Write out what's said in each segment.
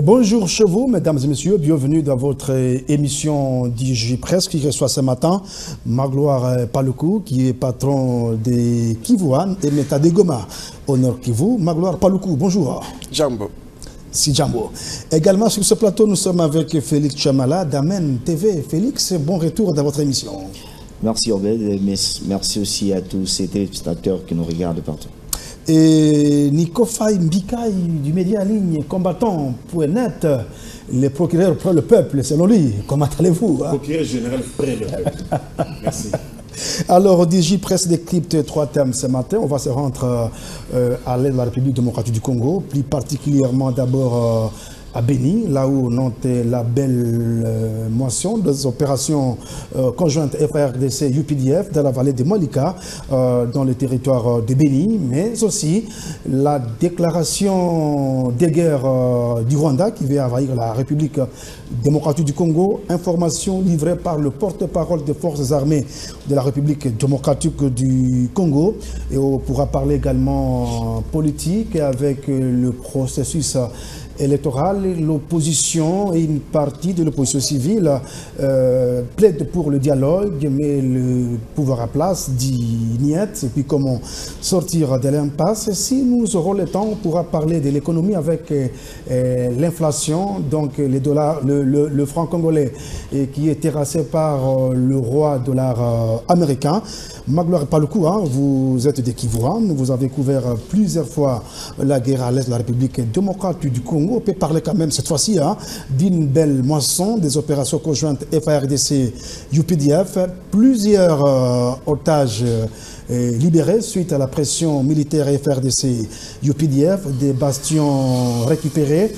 Bonjour chez vous, mesdames et messieurs. Bienvenue dans votre émission DJ Presse qui reçoit ce matin Magloire Paluku, qui est patron de Kivuan et Meta de Goma. Honneur Kivu. Magloire Paluku, bonjour. Jambo. Si Jambo. Également sur ce plateau, nous sommes avec Félix Chamala d'Amen TV. Félix, bon retour dans votre émission. Merci Obed, mais merci aussi à tous ces téléspectateurs qui nous regardent partout. Et Nico Faye Mbikaï du média en ligne combattant.net, le procureur pour le peuple, selon lui. Comment allez-vous? Procureur général près le peuple. Merci. Alors, DJ Presse décrypte 3 thèmes ce matin. On va se rendre à l'aide de la République démocratique du Congo, plus particulièrement d'abord à Béni, là où on note la belle moisson des opérations conjointes FARDC-UPDF dans la vallée de Malika, dans le territoire de Béni, mais aussi la déclaration de guerre du Rwanda qui va envahir la République démocratique du Congo. Information livrée par le porte-parole des forces armées de la République démocratique du Congo. Et on pourra parler également politique avec le processus électorale. L'opposition et une partie de l'opposition civile plaide pour le dialogue, mais le pouvoir à place dit niet. Et puis comment sortir de l'impasse? Si nous aurons le temps, on pourra parler de l'économie avec l'inflation, donc les dollars, le franc congolais qui est terrassé par le roi dollar américain. Magloire Paluku, hein, vous êtes des Kivuan, vous avez couvert plusieurs fois la guerre à l'est de la République démocratique du Congo. On peut parler quand même cette fois-ci hein, d'une belle moisson des opérations conjointes FARDC-UPDF. Plusieurs otages libérés suite à la pression militaire FARDC-UPDF, des bastions récupérés,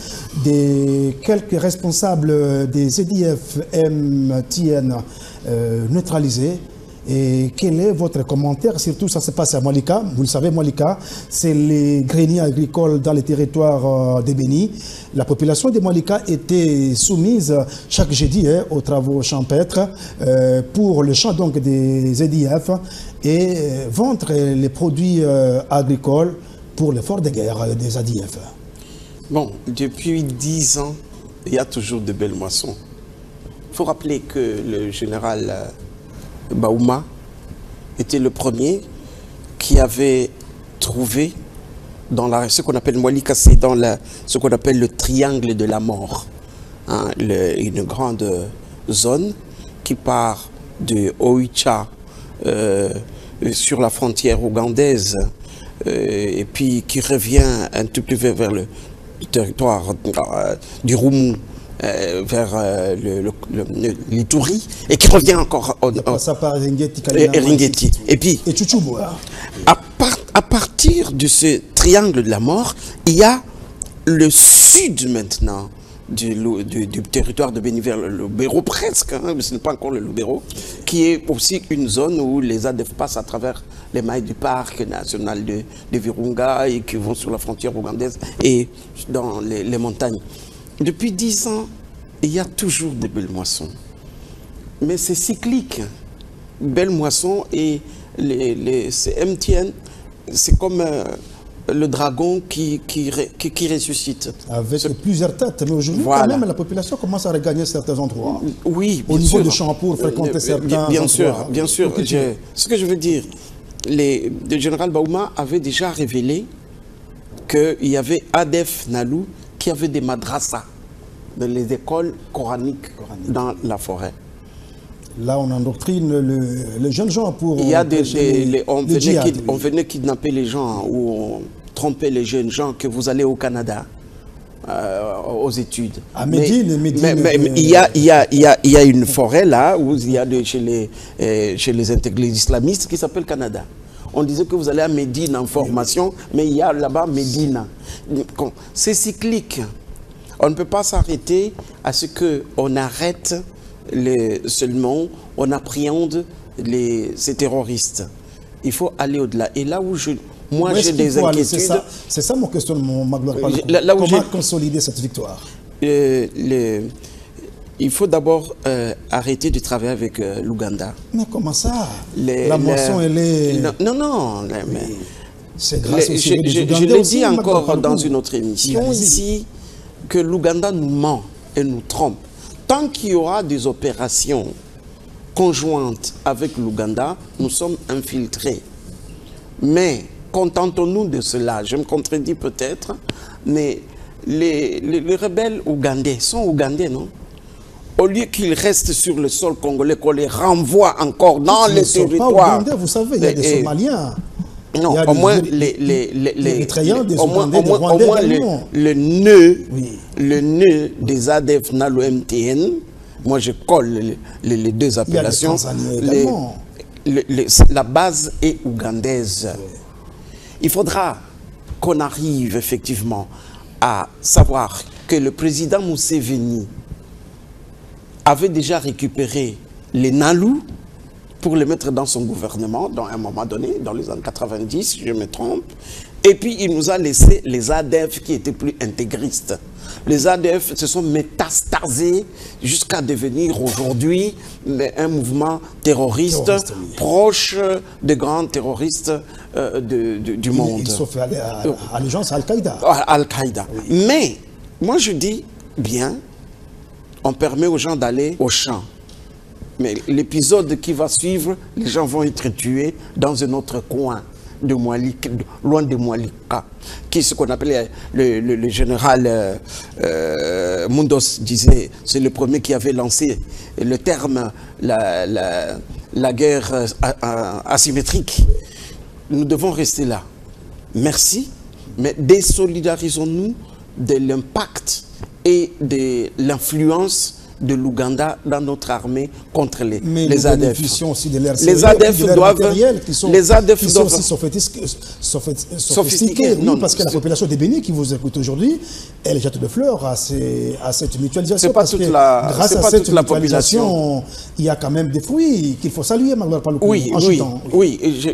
quelques responsables des ZDF MTN neutralisés. Et quel est votre commentaire? Surtout, ça se passe à Malika. Vous le savez, Malika, c'est les greniers agricoles dans les territoires de Béni. La population de Malika était soumise chaque jeudi aux travaux champêtres pour le champ donc, des ZDF et vendre les produits agricoles pour l'effort de guerre des ZDF. Bon, depuis 10 ans, il y a toujours de belles moissons. Il faut rappeler que le général Baouma était le premier qui avait trouvé dans ce qu'on appelle Malika, c'est dans ce qu'on appelle le triangle de la mort, hein, une grande zone qui part de Oicha sur la frontière ougandaise et puis qui revient un tout peu vers le territoire du Roumou, vers l'Ituri et qui revient encore ça part Ringeti. Et puis, à partir de ce triangle de la mort, il y a le sud maintenant du territoire de Béni vers le Lubero presque, hein, mais ce n'est pas encore le Lubero, qui est aussi une zone où les ADF passent à travers les mailles du parc national de Virunga et qui vont sur la frontière ougandaise et dans les montagnes. Depuis 10 ans, il y a toujours des belles moissons. Mais c'est cyclique. Belles moissons et ces MTN, c'est comme le dragon qui ressuscite. Avec plusieurs têtes, mais aujourd'hui, voilà. Quand même, la population commence à regagner certains endroits. Oui, au niveau de champs pour fréquenter certains endroits. Bien sûr. Ce que je veux dire, le général Baouma avait déjà révélé qu'il y avait Adef Nalou qui avait des madrasas dans les écoles coraniques dans la forêt. Là, on endoctrine les jeunes gens pour... Il y a on venait kidnapper les gens ou on trompait les jeunes gens que vous allez au Canada aux études. À Médine, il y a une forêt là où il y a chez les intégrés islamistes qui s'appelle Canada. On disait que vous allez à Médine en formation, mais il y a là-bas Médine. C'est cyclique. On ne peut pas s'arrêter à ce qu'on arrête seulement, on appréhende ces terroristes. Il faut aller au-delà. Et là où moi j'ai des inquiétudes... C'est ça mon questionnement, Magloire. Comment consolider cette victoire? Il faut d'abord arrêter de travailler avec l'Ouganda. Mais comment ça? La moisson, elle est... Non, mais... C'est grâce je l'ai dit encore dans une autre émission. Ici, que l'Ouganda nous ment et nous trompe, tant qu'il y aura des opérations conjointes avec l'Ouganda, nous sommes infiltrés. Mais contentons-nous de cela. Je me contredis peut-être, mais les rebelles ougandais sont ougandais, non? Au lieu qu'ils restent sur le sol congolais, qu'on les renvoie encore dans les territoires. Pas ougandais, vous savez, il y a des Somaliens. Non, au moins les Érythréens, des Ougandais, des Rwandais également. Le nœud des ADF Nalo MTN, moi je colle les deux appellations. La base est ougandaise. Oui. Il faudra qu'on arrive effectivement à savoir que le président Museveni avait déjà récupéré les Nalou pour les mettre dans son gouvernement, dans un moment donné, dans les années 90, si je me trompe. Et puis, il nous a laissé les ADF qui étaient plus intégristes. Les ADF se sont métastasés jusqu'à devenir aujourd'hui un mouvement terroriste oui. Proche des grands terroristes du monde. Ils sont fait allégeance à Al-Qaïda. Al-Qaïda. Oui. Mais, moi je dis, bien, on permet aux gens d'aller au champ. Mais l'épisode qui va suivre, les gens vont être tués dans un autre coin de Moualika, loin de Moualika, qui est ce qu'on appelait le général Mundos disait, c'est le premier qui avait lancé le terme la guerre asymétrique. Nous devons rester là. Merci, mais désolidarisons-nous de l'impact et de l'influence de l'Ouganda dans notre armée contre les ADF. Aussi de les ADF doivent... Les ADF doivent aussi sophistiqués. Oui, parce que la population des Bénis qui vous écoute aujourd'hui, elle jette de fleurs à cette mutualisation. Grâce à cette mutualisation, il y a quand même des fruits qu'il faut saluer, Magloire Paluku. Oui,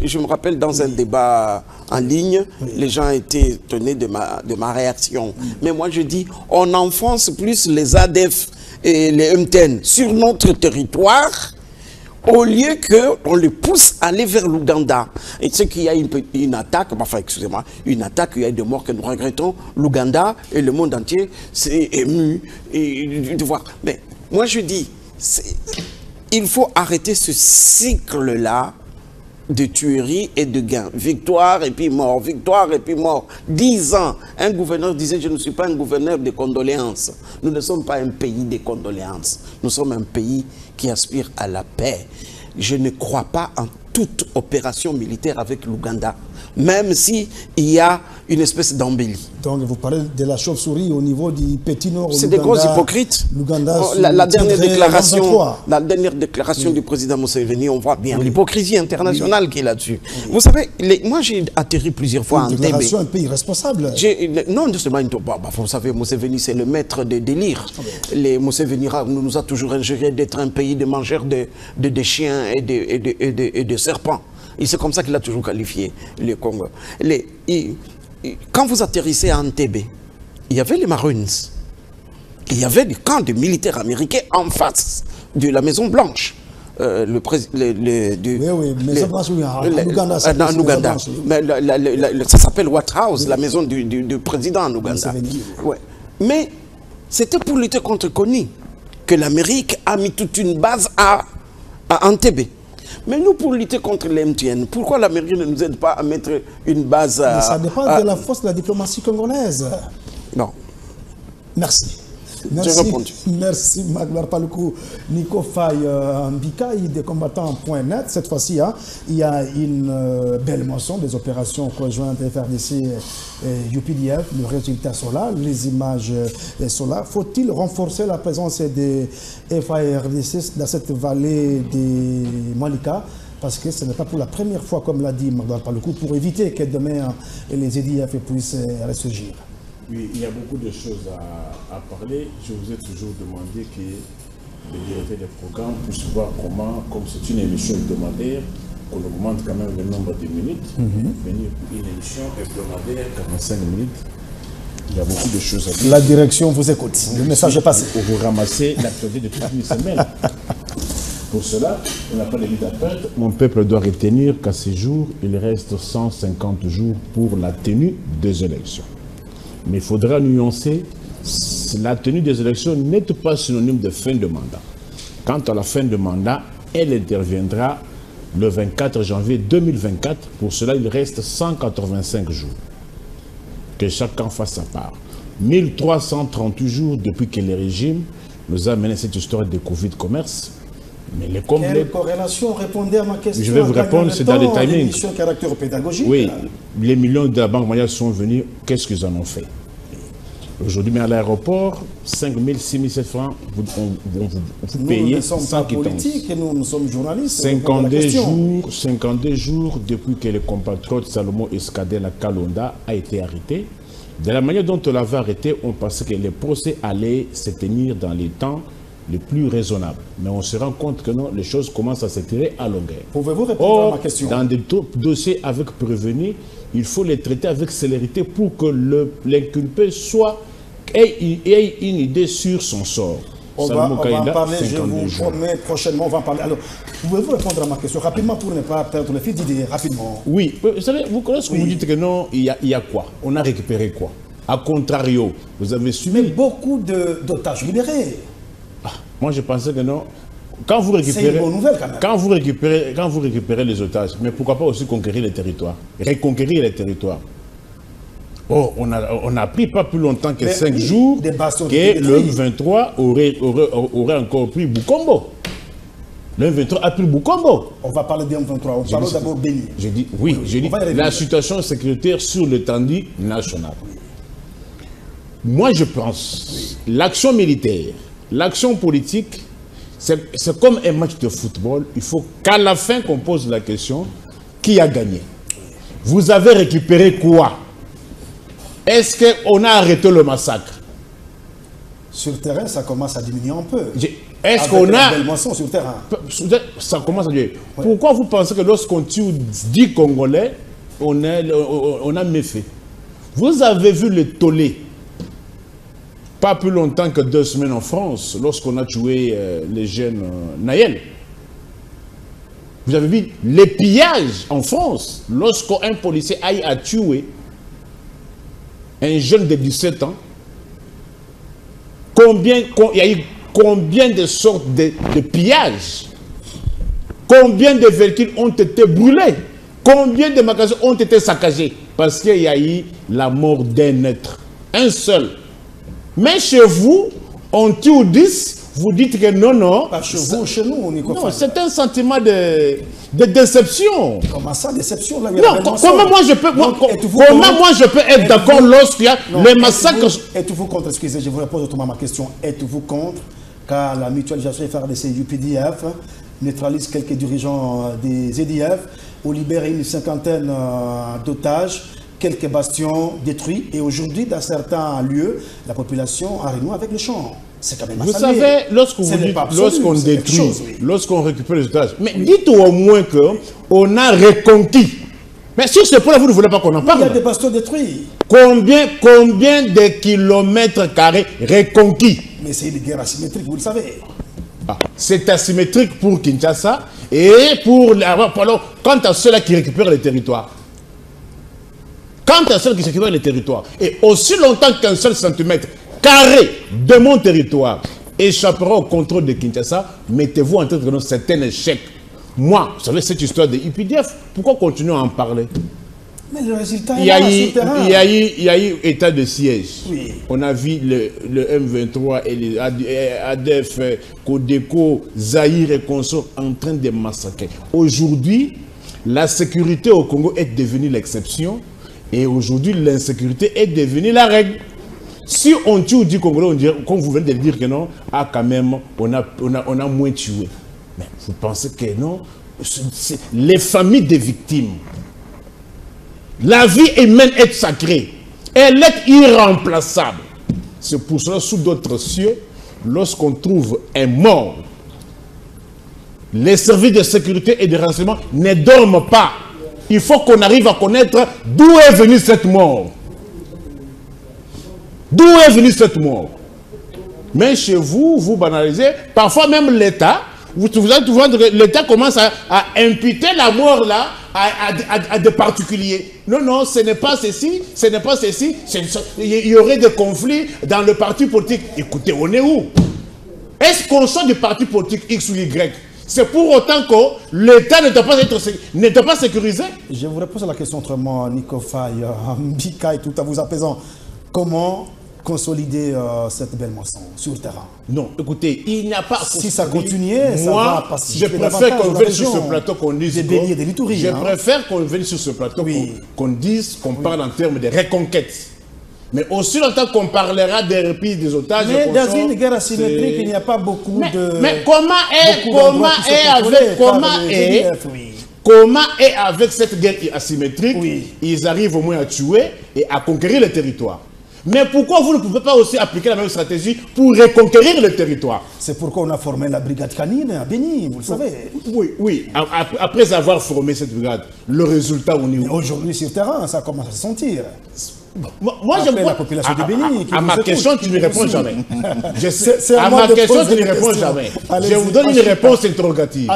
je me rappelle dans un débat en ligne, les gens étaient étonnés de ma réaction. Mais moi je dis, on enfonce plus les ADF et les MTN sur notre territoire, au lieu qu'on les pousse à aller vers l'Ouganda. Et c'est qu'il y a une attaque, enfin excusez-moi, une attaque, il y a des morts que nous regrettons, l'Ouganda et le monde entier s'est ému de voir. Mais moi je dis, il faut arrêter ce cycle-là de tuerie et de gain. Victoire et puis mort, victoire et puis mort. 10 ans, un gouverneur disait, je ne suis pas un gouverneur de condoléances. Nous ne sommes pas un pays de condoléances. Nous sommes un pays qui aspire à la paix. Je ne crois pas en toute opération militaire avec l'Ouganda, même s'il y a une espèce d'embellie. Donc vous parlez de la chauve-souris au niveau du Petit Nord. C'est des gros hypocrites. La dernière déclaration du président Museveni, on voit bien l'hypocrisie internationale qui est là-dessus. Vous savez, moi j'ai atterri plusieurs fois en Entebbe. Une déclaration un peu irresponsable. Non, seulement vous savez, Museveni c'est le maître des délires. Museveni nous a toujours injurié d'être un pays de mangeurs de chiens et de serpents. Et c'est comme ça qu'il a toujours qualifié le Congo. Quand vous atterrissez à Entebbe, il y avait les Maroons. Il y avait des camps de militaires américains en face de la Maison Blanche. Maison Blanche, en Ouganda. Ça s'appelle White House, la maison du président en Ouganda. Ouais. Mais c'était pour lutter contre Kony que l'Amérique a mis toute une base à Entebbe. Mais nous, pour lutter contre les MTN, pourquoi l'Amérique ne nous aide pas à mettre une base à... Mais ça dépend de la force de la diplomatie congolaise. Non. Merci. Merci Magloire Paluku. Nico Faye Mbika de combattant.net. Cette fois-ci, il y a une belle mention des opérations conjointes FRDC et UPDF. Le résultat sont là, les images sont là. Faut-il renforcer la présence des FARDC dans cette vallée de Moualika? Parce que ce n'est pas pour la première fois, comme l'a dit Magloire Paluku, pour éviter que demain les EDF puissent ressurgir. Oui, il y a beaucoup de choses à parler. Je vous ai toujours demandé que le directeur des programmes puisse voir comment, comme c'est une émission hebdomadaire, qu'on augmente quand même le nombre de minutes. Venir pour une émission hebdomadaire, 45 minutes. Il y a beaucoup de choses à dire. La direction vous écoute. Le message est passé. Pour vous ramasser l'actualité de toute une semaine. Pour cela, on n'a pas de limite à perdre. Mon peuple doit retenir qu'à ce jour, il reste 150 jours pour la tenue des élections. Mais il faudra nuancer la tenue des élections n'est pas synonyme de fin de mandat. Quant à la fin de mandat, elle interviendra le 24 janvier 2024. Pour cela, il reste 185 jours. Que chacun fasse sa part. 1338 jours depuis que le régime nous a mené cette histoire de Covid-commerce. Mais quelle corrélation? Répondez à ma question. Je vais vous répondre, c'est dans les timings. Caractère pédagogique. Oui, les millions de la Banque mondiale sont venus. Qu'est-ce qu'ils en ont fait? Aujourd'hui, mais à l'aéroport, 5 000, 6 700 francs, vous payez sans quittance. Nous sommes journalistes. 52 jours depuis que le compatriote Salomon Escadel à Kalonda a été arrêté. De la manière dont on l'avait arrêté, on pensait que les procès allaient se tenir dans les temps les plus raisonnables. Mais on se rend compte que non, les choses commencent à s'étirer à longueur. Pouvez-vous répondre à ma question? Dans des dossiers avec prévenu, il faut les traiter avec célérité pour que l'inculpé ait une idée sur son sort. On va en parler, je vous promets, prochainement, on va en parler. Alors, pouvez-vous répondre à ma question rapidement pour ne pas perdre le fil d'idée, rapidement? Oui, vous savez, vous connaissez que vous dites que non, il y a quoi? On a récupéré quoi? A contrario, vous avez suivi... Mais beaucoup d'otages libérés. Moi, je pensais que non. Quand vous récupérez, c'est une bonne nouvelle quand même. Quand vous récupérez les otages, mais pourquoi pas aussi conquérir les territoires, reconquérir les territoires. Oh, on a appris pas plus longtemps que 5 jours que le 23 aurait encore pris Bukombo. Le 23 a pris Bukombo. On va parler du 23. On parle d'abord Béni. J'ai dit oui, j'ai dit la situation sécuritaire sur l'étendue nationale. Moi, je pense l'action militaire, l'action politique, c'est comme un match de football. Il faut qu'à la fin qu'on pose la question, qui a gagné? Vous avez récupéré quoi? Est-ce qu'on a arrêté le massacre? Sur le terrain, ça commence à diminuer un peu. Est-ce qu'on a... sur le terrain. Ça commence à diminuer. Ouais. Pourquoi vous pensez que lorsqu'on tue 10 Congolais, on a méfait? Vous avez vu le tollé. Pas plus longtemps que 2 semaines en France, lorsqu'on a tué les jeunes Nayel. Vous avez vu les pillages en France, lorsqu'un policier aille à tuer un jeune de 17 ans. Il y a eu combien de sortes de pillages? Combien de véhicules ont été brûlés? Combien de magasins ont été saccagés? Parce qu'il y a eu la mort d'un être, un seul. Mais chez vous, on tue 10, vous dites que non, non. Pas chez vous, chez nous, on y comprend. Non, c'est un sentiment de déception. Comment ça, déception là, non, comment moi je peux être d'accord lorsqu'il y a les massacres? Êtes-vous contre, excusez, je vous réponds autrement à ma question, êtes-vous contre car la mutualisation FRDC UPDF neutralise quelques dirigeants des EDF ou libère une 50aine d'otages, quelques bastions détruits, et aujourd'hui, dans certains lieux, la population a renoué avec le champ. C'est quand même vous savez, lorsqu'on détruit, lorsqu'on récupère les otages, mais dites au moins qu'on a reconquis. Mais sur ce point-là, vous ne voulez pas qu'on en parle? Il y a des bastions détruits. Combien de kilomètres carrés reconquis? Mais c'est une guerre asymétrique, vous le savez. C'est asymétrique pour Kinshasa et pour... quant à ceux-là qui récupèrent les territoires. Quant à ceux qui récupèrent les territoires. Et aussi longtemps qu'un seul centimètre carré de mon territoire échappera au contrôle de Kinshasa, mettez-vous en tête que c'est un échec. Moi, vous savez, cette histoire de IPDF, pourquoi continuer à en parler? Mais le résultat est là, sur le terrain. Il y a eu état de siège. Oui. On a vu le M23 et les ADF, Codeco, Zaïre et consorts en train de massacrer. Aujourd'hui, la sécurité au Congo est devenue l'exception et aujourd'hui, l'insécurité est devenue la règle. Si on tue du Congolais, on dirait, comme vous venez de le dire que non, quand même, on a moins tué. Mais vous pensez que non? Les familles des victimes, la vie humaine est sacrée. Elle est irremplaçable. C'est pour cela, sous d'autres cieux, lorsqu'on trouve un mort, les services de sécurité et de renseignement ne dorment pas. Il faut qu'on arrive à connaître d'où est venue cette mort. D'où est venue cette mort? Mais chez vous, vous banalisez. Parfois même l'État vous allez voir que l'État commence à imputer la mort là à des particuliers. Non, non, ce n'est pas ceci, ce n'est pas ceci. Il y aurait des conflits dans le parti politique. Écoutez, on est où? Est-ce qu'on sort du parti politique X ou Y? C'est pour autant que l'État ne doit pas sécurisé? Je vous repose la question autrement, Nico Faye, Mbika et tout à vous apaisant. Comment consolider cette belle moisson sur le terrain? Non, écoutez, il n'y a pas... Si ça continuait, ça va passer. Je préfère qu'on vienne sur ce plateau qu'on dise... Des beignets, des litouries. Je préfère qu'on vienne sur ce plateau qu'on dise, qu'on parle en termes de reconquête. Mais aussi longtemps qu'on parlera des reprises des otages... Mais dans une guerre asymétrique, il n'y a pas beaucoup de... Mais comment est avec cette guerre asymétrique, ils arrivent au moins à tuer et à conquérir le territoire? Mais pourquoi vous ne pouvez pas aussi appliquer la même stratégie pour reconquérir le territoire? C'est pourquoi on a formé la brigade canine à Béni, vous le savez. Oui. Après avoir formé cette brigade, le résultat au niveau... Aujourd'hui, sur le terrain, ça commence à se sentir. Moi, je vois la population de Béni. À ma question, tu ne réponds jamais. À ma question, tu ne réponds jamais. Je vous donne une réponse interrogative.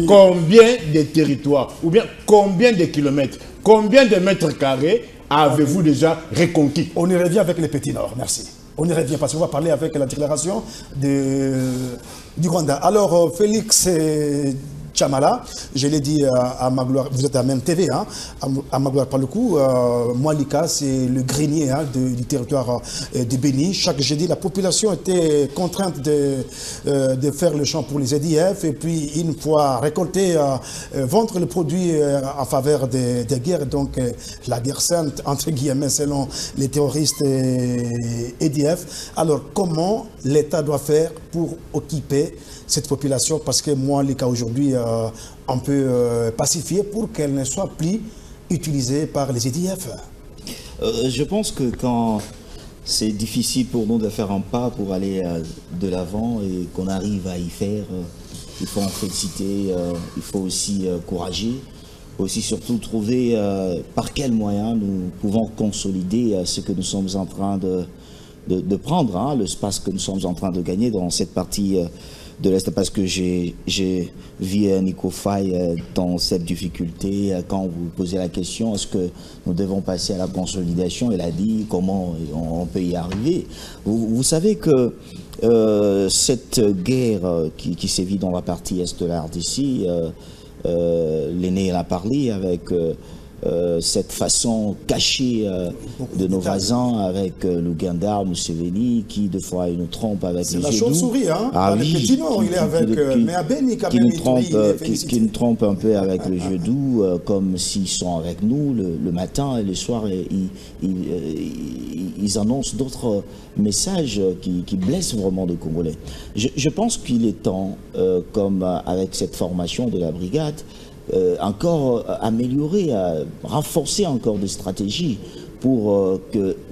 Combien de territoires, ou bien combien de kilomètres, combien de mètres carrés avez-vous déjà reconquis? On y revient avec les petits Nord, merci. On y revient parce qu'on va parler avec la déclaration du Rwanda. Alors, Félix Chamala, je l'ai dit à ma gloire, vous êtes à la même TV, hein, à ma gloire par le coup, Moalika, c'est le grenier du territoire de Béni. Chaque jeudi, la population était contrainte de faire le champ pour les EDF et puis une fois récolté, vendre le produit en faveur des guerres, donc la guerre sainte, entre guillemets, selon les terroristes EDF. Alors, comment l'État doit faire pour occuper cette population, parce que moi, les cas aujourd'hui, on peut pacifier pour qu'elle ne soit plus utilisée par les EDF. Je pense que quand c'est difficile pour nous de faire un pas pour aller de l'avant et qu'on arrive à y faire, il faut en féliciter, il faut aussi courager, il faut aussi surtout trouver par quels moyens nous pouvons consolider ce que nous sommes en train de prendre, hein, l'espace que nous sommes en train de gagner dans cette partie de l'Est, parce que j'ai vu Nico Faye dans cette difficulté. Quand vous posez la question, est-ce que nous devons passer à la consolidation, il a dit comment on peut y arriver. Vous savez que cette guerre qui sévit dans la partie Est de la RDC, l'aîné l'a parlé avec... cette façon cachée de nos voisins avec l'Ouganda, Museveni, qui deux fois nous trompe avec les yeux doux. C'est la chauve-souris, hein? Ah oui, petit Nord, il est avec... mais à Béni, quand même, qui nous trompe un peu avec le jeu doux, comme s'ils sont avec nous le matin et le soir, ils annoncent d'autres messages qui blessent vraiment les Congolais. Je pense qu'il est temps, comme avec cette formation de la brigade, encore améliorer, renforcer encore des stratégies pour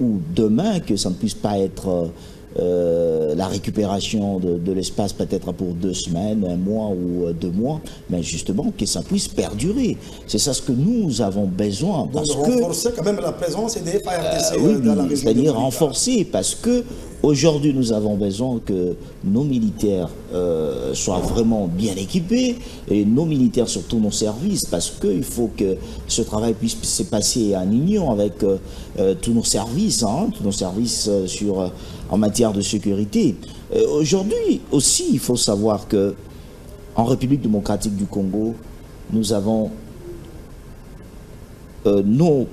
ou demain que ça ne puisse pas être la récupération de l'espace peut-être pour 2 semaines, 1 mois ou 2 mois, mais justement que ça puisse perdurer. C'est ça ce que nous avons besoin. Parce donc renforcer quand même la présence des FARDC dans la région. C'est-à-dire renforcer, parce que aujourd'hui nous avons besoin que nos militaires soient vraiment bien équipés, et nos militaires, surtout nos services, parce qu'il faut que ce travail puisse se passer en union avec tous nos services, hein, en matière de sécurité. Aujourd'hui aussi, il faut savoir que en République démocratique du Congo, nous avons nos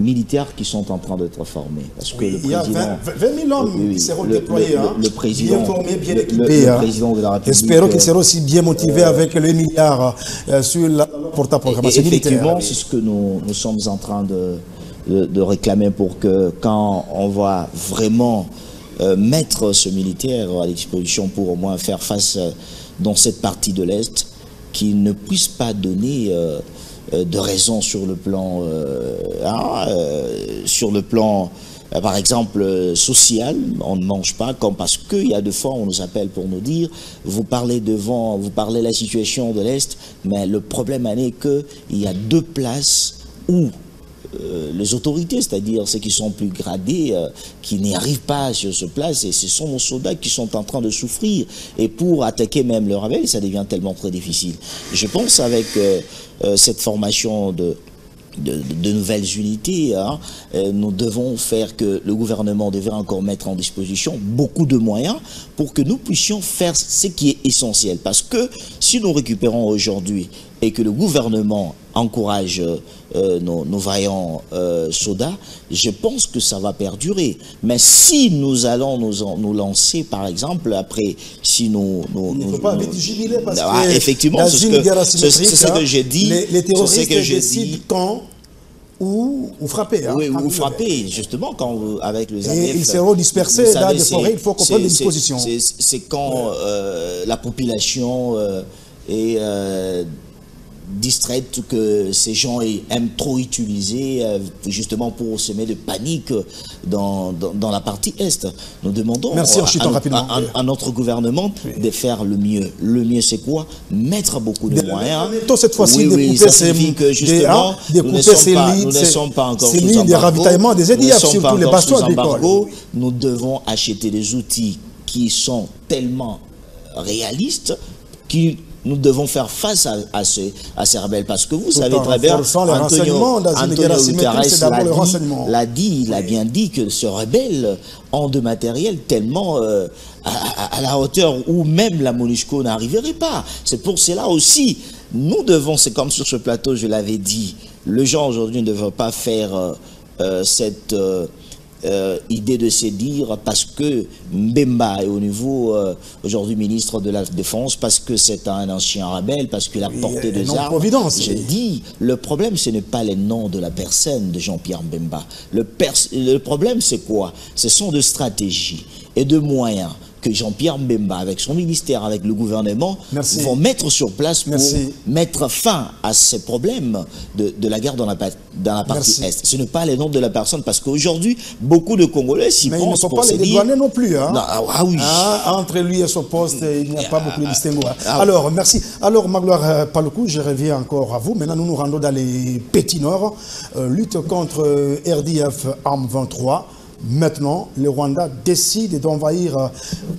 militaires qui sont en train d'être formés. Parce que le président, il y a 20 000 hommes qui seront déployés, le président, bien formés, bien équipés. Le président de la République. Espérons qu'ils seront aussi bien motivés avec le milliard sur la programmation militaire. Effectivement, c'est ce que nous sommes en train de réclamer pour que quand on va vraiment mettre ce militaire à disposition pour au moins faire face dans cette partie de l'Est, qu'il ne puisse pas donner de raison sur le plan, par exemple, social. On ne mange pas, comme parce qu'il y a 2 fois on nous appelle pour nous dire vous parlez de la situation de l'Est, mais le problème est qu'il y a 2 places où les autorités, c'est-à-dire ceux qui sont plus gradés, qui n'y arrivent pas sur ce place, et ce sont nos soldats qui sont en train de souffrir. Et pour attaquer même le rebelle, ça devient tellement très difficile. Je pense avec cette formation de nouvelles unités, hein, nous devons faire que le gouvernement devrait encore mettre en disposition beaucoup de moyens pour que nous puissions faire ce qui est essentiel. Parce que si nous récupérons aujourd'hui et que le gouvernement encourage nos vaillants soldats, je pense que ça va perdurer. Mais si nous allons nous lancer, par exemple, après, si nous... Il ne faut pas vite jubiler parce que effectivement, c'est ce que j'ai dit. Les terroristes décident quand ou frapper. Hein, oui, ou frapper, justement, quand avec les ADF. Et ils seront dispersés dans des forêts, il faut qu'on prenne des dispositions. C'est quand la population est distraite, que ces gens aiment trop utiliser justement pour semer de panique dans la partie Est. Nous demandons à notre gouvernement de faire le mieux. Le mieux, c'est quoi? Mettre beaucoup de moyens. Cette fois-ci, découper ces lignes de ravitaillement des EDF, surtout les bastions agricoles. Nous devons acheter des outils qui sont tellement réalistes qui nous devons faire face à ces rebelles, parce que vous savez très bien, Antonio Guterres l'a dit, il a bien dit que ce rebelle ont de matériel tellement à la hauteur où même la MONUSCO n'arriverait pas. C'est pour cela aussi, nous devons, c'est comme sur ce plateau, je l'avais dit, les gens aujourd'hui ne devraient pas faire cette... idée de se dire parce que Mbemba est au niveau aujourd'hui ministre de la Défense, parce que c'est un ancien rebelle, parce qu'il a porté des armes. Je dis, le problème ce n'est pas les noms de la personne de Jean-Pierre Mbemba. Le problème c'est quoi? Ce sont de stratégies et de moyens que Jean-Pierre Mbemba, avec son ministère, avec le gouvernement, vont mettre sur place pour mettre fin à ces problèmes de la guerre dans la partie Est. Ce n'est pas les noms de la personne, parce qu'aujourd'hui, beaucoup de Congolais s'y pensent. Mais il ne faut pas les dédouaner non plus. Hein. Non, oui. Entre lui et son poste, il n'y a pas beaucoup de distinguo. Alors, merci. Alors, Magloire Paluku, je reviens encore à vous. Maintenant, nous nous rendons dans les Petits Nord. Lutte contre RDF Arme 23. Maintenant, le Rwanda décide d'envahir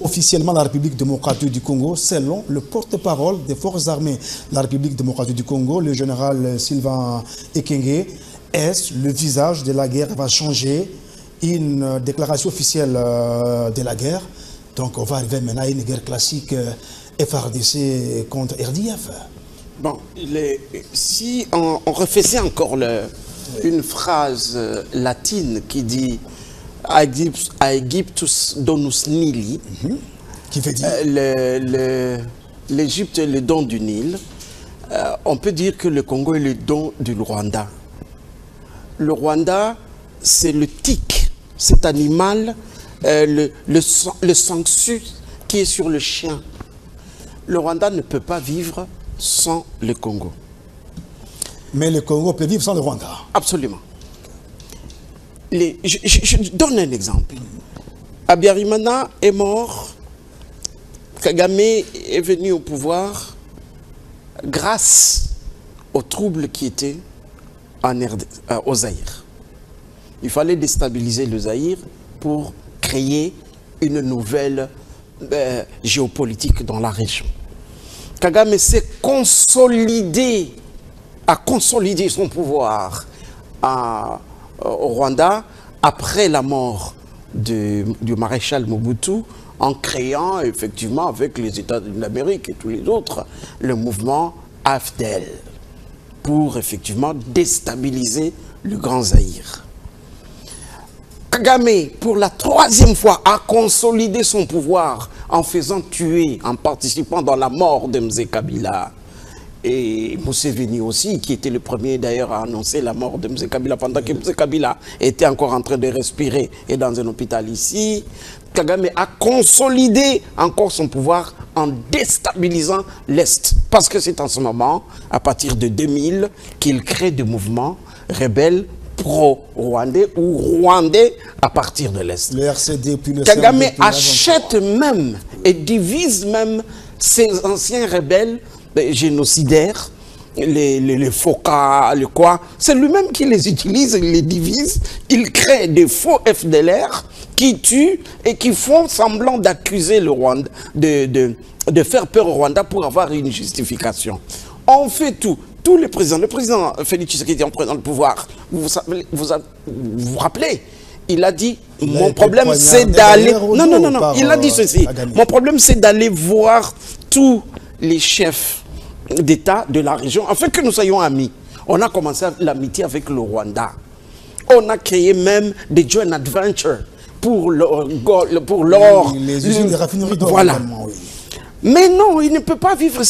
officiellement la République démocratique du Congo, selon le porte-parole des forces armées de la République démocratique du Congo, le général Sylvain Ekenge. Est-ce le visage de la guerre va changer? Une déclaration officielle de la guerre. Donc on va arriver maintenant à une guerre classique FARDC contre RDF. Bon, si on refaisait encore une phrase latine qui dit Aegyptus donus Nili, qui veut dire l'Égypte est le don du Nil. On peut dire que le Congo est le don du Rwanda. Le Rwanda, c'est le tic, cet animal, le sangsue qui est sur le chien. Le Rwanda ne peut pas vivre sans le Congo. Mais le Congo peut vivre sans le Rwanda. Absolument. Je donne un exemple. Abiyarimana est mort. Kagame est venu au pouvoir grâce aux troubles qui étaient au Zaïre. Il fallait déstabiliser le Zaïre pour créer une nouvelle géopolitique dans la région. Kagame s'est consolidé, a consolidé son pouvoir au Rwanda après la mort du maréchal Mobutu, en créant effectivement avec les États-Unis d'Amérique et tous les autres le mouvement AFDEL pour effectivement déstabiliser le Grand Zaïre. Kagame, pour la troisième fois, a consolidé son pouvoir en faisant tuer, en participant dans la mort de Mzee Kabila. Et Museveni aussi, qui était le premier d'ailleurs à annoncer la mort de Mzee Kabila pendant que Mzee Kabila était encore en train de respirer et dans un hôpital ici. Kagame a consolidé encore son pouvoir en déstabilisant l'Est. Parce que c'est en ce moment, à partir de 2000, qu'il crée des mouvements rebelles pro-rwandais ou rwandais à partir de l'Est. Le RCD, puis le Kagame achète même et divise même ces anciens rebelles génocidaires les FOCA, le quoi. C'est lui-même qui les utilise, il les divise. Il crée des faux FDLR qui tuent et qui font semblant d'accuser le Rwanda, de faire peur au Rwanda pour avoir une justification. On fait tout. Tous les présidents, le président Félix Tshisekedi en prenant le pouvoir, vous vous rappelez, il a dit, mon problème c'est d'aller... Non, il a dit ceci, mon problème c'est d'aller voir tous les chefs d'État de la région, afin que nous soyons amis. On a commencé l'amitié avec le Rwanda. On a créé même des joint adventures pour l'or. Les usines de raffinerie d'or. Voilà. Oui. Mais non, il ne peut pas vivre...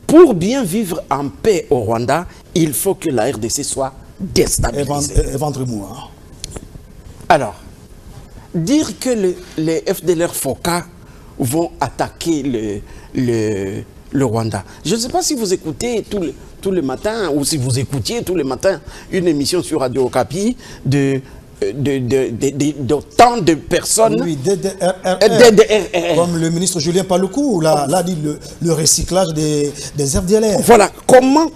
Pour bien vivre en paix au Rwanda, il faut que la RDC soit déstabilisée. Éventuellement. Alors, dire que les FDLR FOCA vont attaquer le Rwanda. Je ne sais pas si vous écoutez tous les matins, ou si vous écoutiez tous les matins une émission sur Radio Okapi d'autant de personnes... Oui, comme le ministre Julien Paluku l'a dit, le recyclage des FDLR. Voilà,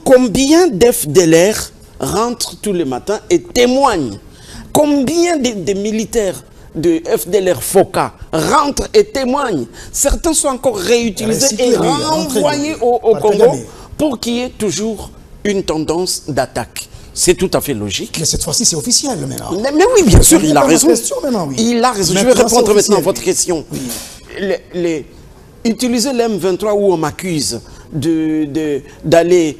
combien d'FDLR rentrent tous les matins et témoignent? Combien de militaires de FDLR FOCA rentrent et témoignent? Certains sont encore réutilisés et renvoyés au Congo pour qu'il y ait toujours une tendance d'attaque. C'est tout à fait logique. Mais cette fois-ci, c'est officiel maintenant. Mais oui, bien sûr, il a raison. Oui. Il a raison. Je vais répondre maintenant à votre question. Oui. Utiliser l'M23 où on m'accuse d'aller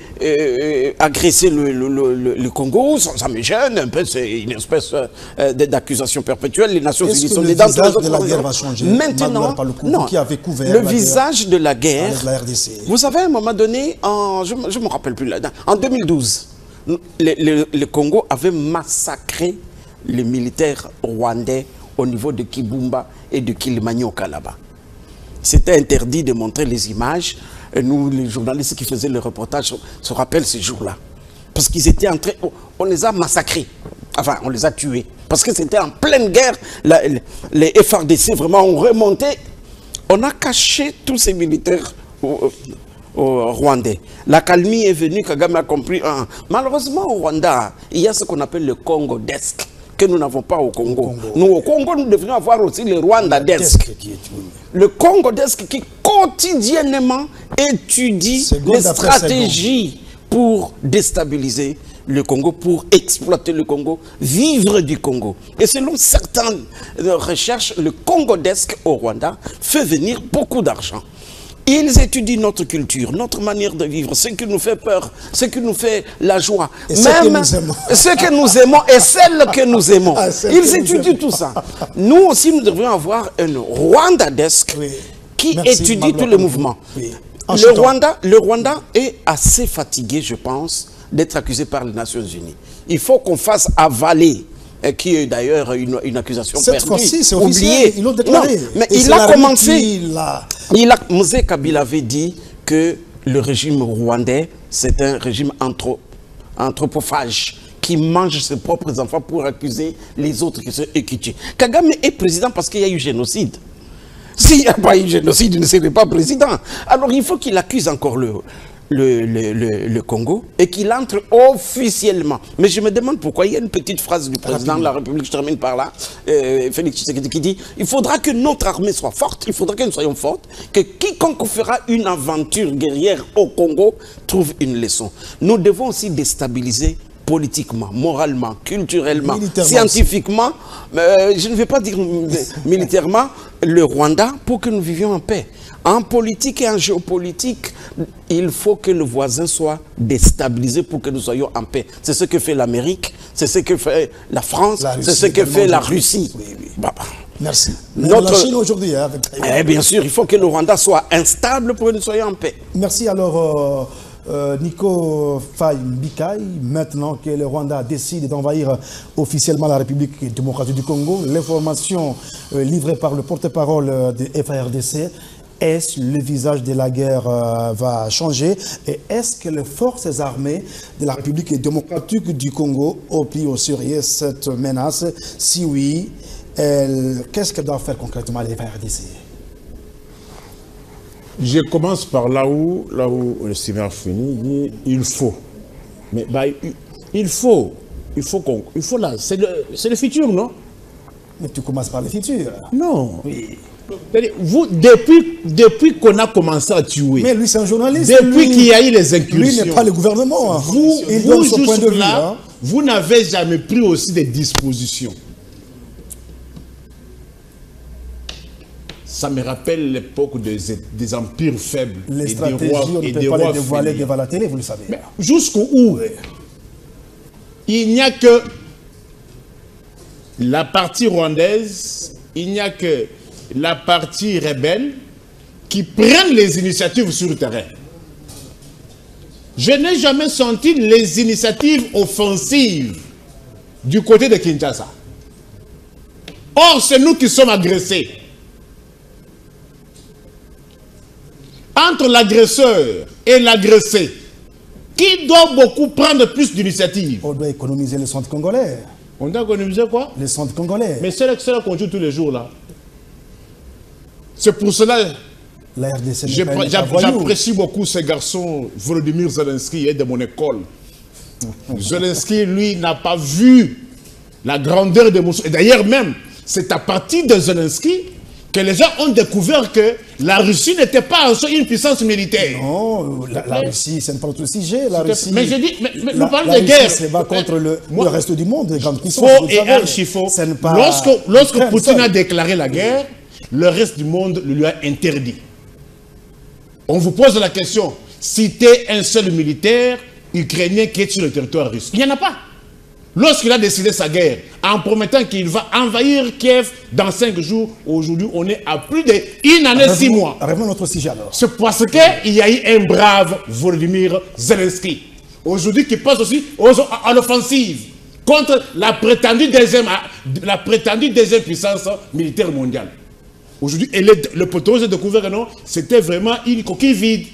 agresser le Congo, ça me gêne un peu, c'est une espèce d'accusation perpétuelle. Les Nations Unies sont dedans. Le visage de la guerre va changer? Maintenant, non, qui avait couvert le visage de la guerre, la RDC. Vous savez, à un moment donné, je ne me rappelle plus, en 2012, le Congo avait massacré les militaires rwandais au niveau de Kibumba et de Kilimanyoka là-bas. C'était interdit de montrer les images. Et nous, les journalistes qui faisaient le reportage, se rappellent ces jours-là. Parce qu'ils étaient en train... On les a massacrés. Enfin, on les a tués. Parce que c'était en pleine guerre. Les FARDC vraiment ont remonté. On a caché tous ces militaires au Rwandais. La calmie est venue, Kagame a compris. Malheureusement, au Rwanda, il y a ce qu'on appelle le Congo-desque, que nous n'avons pas au Congo. Nous, au Congo, nous devrions avoir aussi le Rwanda-desque. Le Congo-desque qui quotidiennement étudie les stratégies pour déstabiliser le Congo, pour exploiter le Congo, vivre du Congo. Et selon certaines recherches, le Congo-desque au Rwanda fait venir beaucoup d'argent. Ils étudient notre culture, notre manière de vivre, ce qui nous fait peur, ce qui nous fait la joie. Et même ce que nous aimons et celle que nous aimons. Ils étudient tout ça. Nous aussi, nous devrions avoir un Rwanda-desque qui étudie tous les mouvements. Oui. Le Rwanda est assez fatigué, je pense, d'être accusé par les Nations Unies. Il faut qu'on fasse avaler, qui est d'ailleurs une accusation perdue. Cette fois-ci, c'est officiel, ils l'ont déclaré. Non, mais il a commencé... Mosé Kabila avait dit que le régime rwandais, c'est un régime anthropophage qui mange ses propres enfants pour accuser les autres qui sont équitiés. Kagame est président parce qu'il y a eu génocide. S'il n'y a pas eu génocide, il ne serait pas président. Alors il faut qu'il accuse encore le Congo et qu'il entre officiellement. Mais je me demande pourquoi il y a une petite phrase du président de la République, je termine par là, Félix Tshisekedi, qui dit il faudra que notre armée soit forte, il faudra que nous soyons fortes, que quiconque fera une aventure guerrière au Congo trouve une leçon. Nous devons aussi déstabiliser politiquement, moralement, culturellement, scientifiquement, je ne vais pas dire militairement, le Rwanda pour que nous vivions en paix. En politique et en géopolitique, il faut que le voisin soit déstabilisé pour que nous soyons en paix. C'est ce que fait l'Amérique, c'est ce que fait la France, c'est ce que fait la Russie. Oui, oui. Merci. La Chine aujourd'hui, bien sûr, il faut que le Rwanda soit instable pour que nous soyons en paix. Merci alors... Nico Faye Mbikaï, maintenant que le Rwanda décide d'envahir officiellement la République démocratique du Congo, l'information livrée par le porte-parole de FARDC, est-ce le visage de la guerre va changer et est-ce que les forces armées de la République démocratique du Congo ont pris au sérieux cette menace? Si oui, qu'est-ce qu'elle doit faire concrètement les FARDC? Je commence par là où le Seigneur finit, il faut. Mais bah, il faut là, c'est le futur, non? Mais tu commences par le futur. Non. Oui. Vous, depuis qu'on a commencé à tuer, mais lui c'est un journaliste. Depuis qu'il y a eu les incursions, lui n'est pas le gouvernement. Vous vous n'avez jamais pris aussi des dispositions. Ça me rappelle l'époque des empires faibles. Les stratégies, on ne peut pas les dévoiler devant la télé, vous le savez. Jusqu'où il n'y a que la partie rwandaise, il n'y a que la partie rebelle qui prennent les initiatives sur le terrain. Je n'ai jamais senti les initiatives offensives du côté de Kinshasa. Or, c'est nous qui sommes agressés. Entre l'agresseur et l'agressé, qui doit beaucoup prendre plus d'initiatitive? On doit économiser les centres congolais. On doit économiser quoi? Les centres congolais. Mais c'est là qu'on joue tous les jours là. C'est pour cela la RDC j'apprécie beaucoup ces garçons, Volodymyr Zelensky est de mon école. Zelensky, lui, n'a pas vu la grandeur de Moscou. Et d'ailleurs même, c'est à partir de Zelensky que les gens ont découvert que la Russie n'était pas une puissance militaire. Non, la Russie, c'est pas notre sujet. La Russie, mais je dis, mais nous parlons de guerre. Se bat contre le reste du monde, les grandes puissances. Faux et archi-faux. Lorsque Poutine a déclaré la guerre, le reste du monde lui a interdit. On vous pose la question, citez un seul militaire ukrainien qui est sur le territoire russe. Il n'y en a pas. Lorsqu'il a décidé sa guerre, en promettant qu'il va envahir Kiev dans 5 jours, aujourd'hui, on est à plus d'une année, 6 mois. Revenons à notre sujet alors. C'est parce qu'il y a eu un brave Volodymyr Zelensky, aujourd'hui qui passe aussi à l'offensive contre la prétendue deuxième puissance militaire mondiale. Aujourd'hui, le poteau, j'ai découvert que non, c'était vraiment une coquille vide.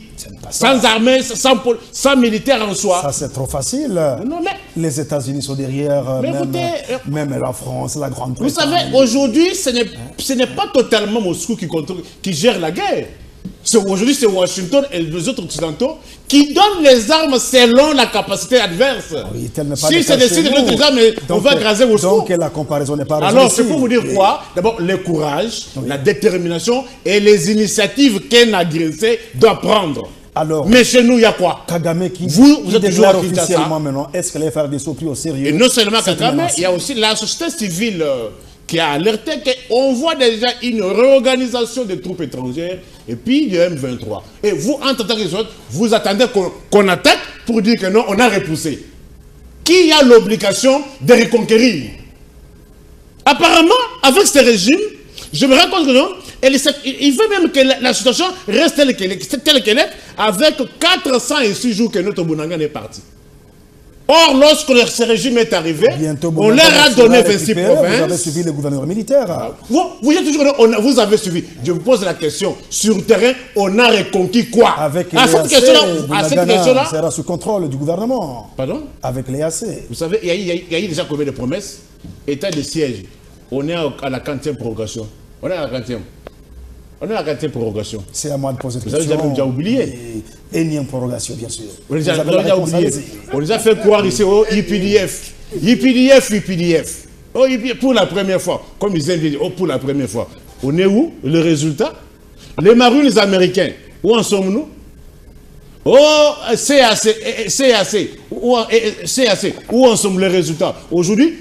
Sans armée, sans militaire en soi. Ça, c'est trop facile. Non, mais les États-Unis sont derrière, même la France, la Grande-Bretagne. Vous savez, aujourd'hui, ce n'est pas totalement Moscou qui gère la guerre. Aujourd'hui, c'est Washington et les autres occidentaux qui donnent les armes selon la capacité adverse. Oui, si c'est décidé de notre arme, on va écraser Moscou. Donc la comparaison n'est pas raisonnable. Alors, c'est pour vous dire quoi? D'abord, le courage, la détermination et les initiatives qu'un agressé doit prendre. Alors, mais chez nous, il y a quoi? Kagame qui vous êtes toujours officiellement maintenant. Est-ce que les FRDC sont pris au sérieux? Et non seulement Kagame, il y a aussi la société civile qui a alerté qu'on voit déjà une réorganisation des troupes étrangères et puis du M23. Et vous, en tant que vous attendez qu'on attaque pour dire que non, on a repoussé. Qui a l'obligation de reconquérir? Apparemment, avec ce régime, je me rends compte que non, il veut même que la situation reste telle qu'elle est, avec 406 jours que notre Bounanga est parti. Or, lorsque ce régime est arrivé, on leur a donné 26 provinces. Vous avez suivi le gouverneur militaire. Vous êtes toujours, vous avez suivi. Je vous pose la question. Sur le terrain, on a reconquis quoi? Avec cette question-là, sera sous contrôle du gouvernement. Pardon? Avec l'EAC. Vous savez, il y a eu déjà combien de promesses? État de siège. On est à la 40e prorogation. On est à la 40e. On est à la 40e prorogation. C'est à moi de poser cette question. Vous avez déjà oublié. Énième prorogation, bien sûr. On les a déjà oublié. On les a fait croire ici au IPDF. IPDF. Oh, pour la première fois. Comme ils disent, pour la première fois. On est où? Le résultat? Les Marines américains. Où en sommes-nous? Oh, CAC. Où en sommes les résultats? Aujourd'hui,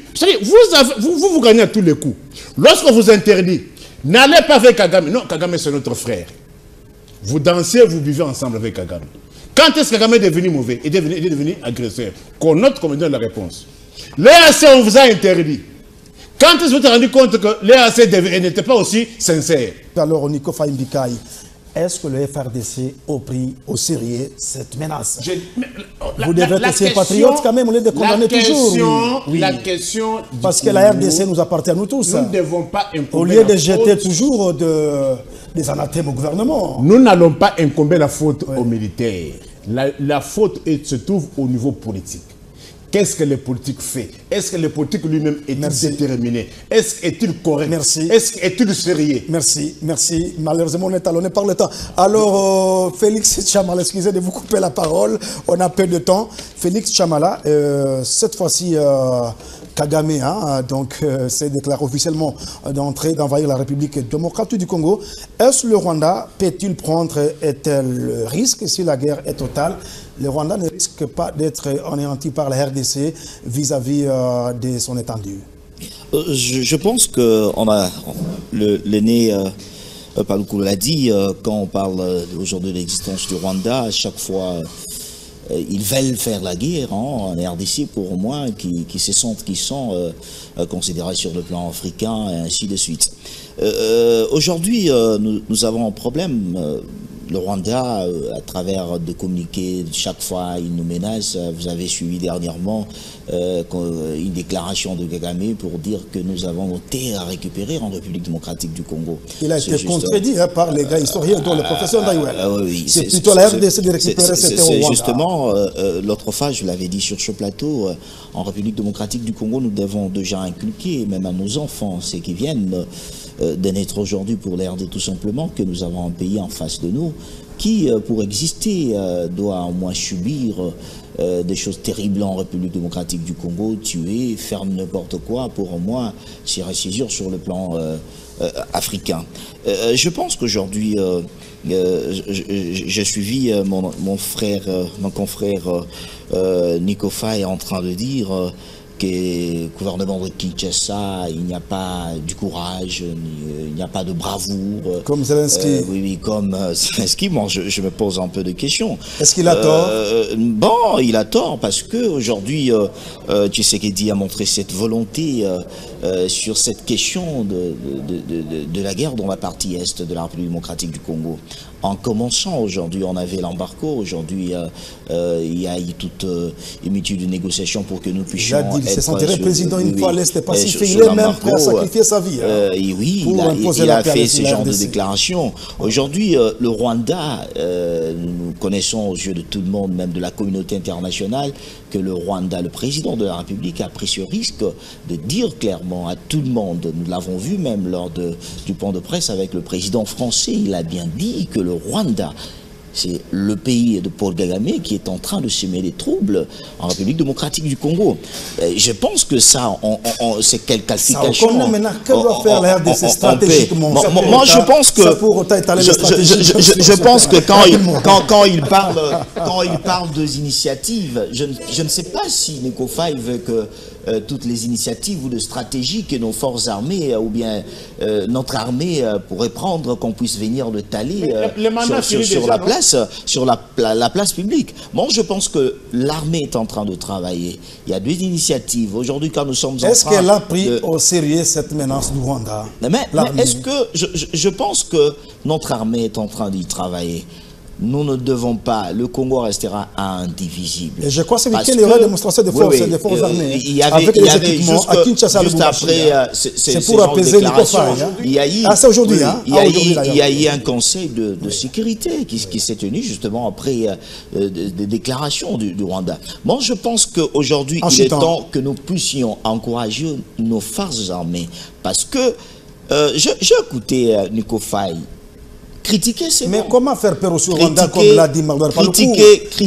vous gagnez à tous les coups. Lorsque vous interdit, n'allez pas avec Kagame. Non, Kagame c'est notre frère. Vous dansez, vous vivez ensemble avec Kagame. Quand est-ce que Kagame est devenu mauvais? Il est devenu agresseur. Qu'on note, qu'on me donne la réponse. L'EAC, on vous a interdit. Quand est-ce que vous vous êtes rendu compte que l'EAC n'était pas aussi sincère? Alors, Nico Faïmbikaï, est-ce que le FRDC a pris au sérieux cette menace? Vous devez être patriote quand même, on est de condamner toujours. Oui. La question parce que la RDC nous appartient à nous tous. Nous ne devons pas incomber. Au lieu de jeter toujours des anathèmes au gouvernement. Nous n'allons pas incomber la faute aux militaires. La faute se trouve au niveau politique. Qu'est-ce que les politiques font? est-ce que le politique lui-même est-il déterminé? Est-il correct? Merci. Est-il sérieux? Merci, merci. Malheureusement, on est talonné par le temps. Alors, Félix Chamala, excusez de vous couper la parole. On a peu de temps. Félix Chamala, cette fois-ci, Kagame s'est déclaré officiellement d'envahir la République démocratique du Congo. Est-ce le Rwanda peut-il prendre un tel risque si la guerre est totale? Le Rwanda ne risque pas d'être anéanti par la RDC vis-à-vis de son étendue. Je pense que l'aîné Paluku l'a dit, quand on parle aujourd'hui de l'existence du Rwanda, à chaque fois ils veulent faire la guerre en RDC pour moi, qui se sentent, qui sont considérés sur le plan africain et ainsi de suite. Aujourd'hui, nous avons un problème. Le Rwanda, à travers des communiqués, chaque fois il nous menace. Vous avez suivi dernièrement une déclaration de Kagame pour dire que nous avons nos terres à récupérer en République démocratique du Congo. Il a été contredit par les gars historiens, dont le professeur Dayouel. Oui, c'est plutôt la RDC de récupérer ces terres au Rwanda. Justement, l'autre fois, je l'avais dit sur ce plateau, en République démocratique du Congo, nous devons déjà inculquer, même à nos enfants, ceux qui viennent de naître aujourd'hui pour l'RD, tout simplement, que nous avons un pays en face de nous qui, pour exister, doit au moins subir des choses terribles en République démocratique du Congo, tuer, faire n'importe quoi pour au moins s'y ressaisir sur le plan africain. Je pense qu'aujourd'hui, j'ai suivi mon confrère Nico Faye en train de dire que le gouvernement de Kinshasa, il n'y a pas du courage, il n'y a pas de bravoure. Comme Zelensky. Oui, comme Zelensky. Moi, je me pose un peu de questions. Est-ce qu'il a tort? Bon, il a tort parce que aujourd'hui, Tshisekedi a montré cette volonté sur cette question de la guerre dans la partie est de la République démocratique du Congo. En commençant aujourd'hui, on avait l'embargo. Aujourd'hui, il y a eu toute une multitude de négociations pour que nous puissions être... Il se sentirait président une fois l'Est pacifique. Il est même prêt à sacrifier sa vie. Oui, il a fait ce genre de déclaration. Aujourd'hui, le Rwanda, nous connaissons aux yeux de tout le monde, même de la communauté internationale, que le Rwanda, le président de la République, a pris ce risque de dire clairement à tout le monde, nous l'avons vu même lors du point de presse avec le président français, il a bien dit que le Rwanda, c'est le pays de Paul Kagame qui est en train de semer des troubles en République démocratique du Congo. Je pense que ça, c'est quelle qualification. Que doit faire la RDC stratégiquement? Moi, je pense que je pense que quand il parle des initiatives, je ne sais pas si Nico Faye veut que toutes les initiatives ou de stratégies que nos forces armées ou bien notre armée pourrait prendre, qu'on puisse venir de Tali sur la place publique. Moi, je pense que l'armée est en train de travailler. Il y a deux initiatives. Aujourd'hui, quand nous sommes en train... Est-ce qu'elle a pris au sérieux cette menace du Rwanda? Mais est-ce que... Je pense que notre armée est en train d'y travailler. Nous ne devons pas, le Congo restera indivisible. Et je crois que c'est qu'il y aura une démonstration de force, des forces armées. Il y avait juste après c'est pour apaiser les conflits. Il y a eu aujourd'hui, il y a eu un conseil de sécurité qui s'est tenu justement après des déclarations du Rwanda. Moi, je pense qu'aujourd'hui, il est temps que nous puissions encourager nos forces armées. Parce que j'ai écouté Nico Faye. Critiquer, c'est bon. Mais comment faire peur au Rwanda, comme l'a dit Magdalena Paluku,